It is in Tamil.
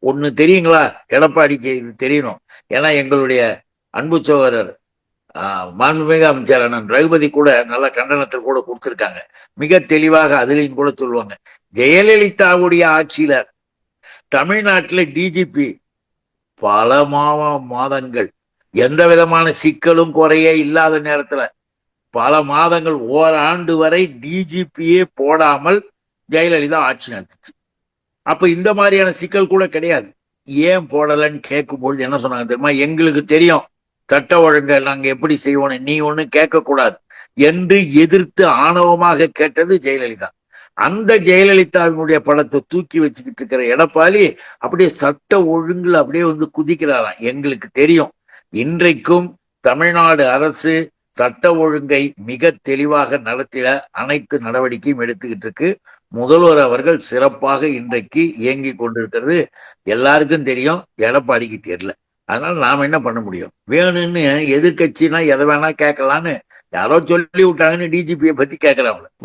ஒண்ணு தெரியுங்களா? எடப்பாடிக்கு இது தெரியணும். ஏன்னா எங்களுடைய அன்பு சகோதரர் மாண்புமிகு அமைச்சர் அண்ணன் ரகுபதி கூட நல்ல கண்டனத்தில் கூட கொடுத்திருக்காங்க. மிக தெளிவாக அதிலையும் கூட சொல்லுவாங்க. ஜெயலலிதாவுடைய ஆட்சியில தமிழ்நாட்டில் டிஜிபி பல மாதங்கள் எந்த விதமான சிக்கலும் குறைய இல்லாத நேரத்துல பல மாதங்கள் ஓராண்டு வரை டிஜிபியே போடாமல் ஜெயலலிதா ஆட்சி நடத்துச்சு. அப்ப இந்த மாதிரியான சிக்கல் கூட கிடையாது. ஏன் போடலன்னு கேட்கும்பொழுது என்ன சொன்னாங்க தெரியுமா? எங்களுக்கு தெரியும் சட்ட ஒழுங்கை நாங்க எப்படி செய்வோம், நீ ஒண்ணு கேட்க கூடாது என்று எதிர்த்து ஆணவமாக கேட்டது ஜெயலலிதா. அந்த ஜெயலலிதாவினுடைய படத்தை தூக்கி வச்சுக்கிட்டு இருக்கிற எடப்பாடி அப்படியே சட்ட ஒழுங்குல அப்படியே வந்து குதிக்கிறாராம். எங்களுக்கு தெரியும் இன்றைக்கும் தமிழ்நாடு அரசு சட்ட ஒழுங்கை மிக தெளிவாக நடத்திட அனைத்து நடவடிக்கையும் எடுத்துக்கிட்டு இருக்கு. முதல்வர் அவர்கள் சிறப்பாக இன்றைக்கு இயங்கி கொண்டிருக்கிறது எல்லாருக்கும் தெரியும், எடப்பாடிக்கு தெரியல. அதனால நாம என்ன பண்ண முடியும்? வேணும்னு எதிர்கட்சினா எதை வேணா கேட்கலான்னு யாரோ சொல்லி விட்டாங்கன்னு டிஜிபியை பத்தி கேட்கறாங்க.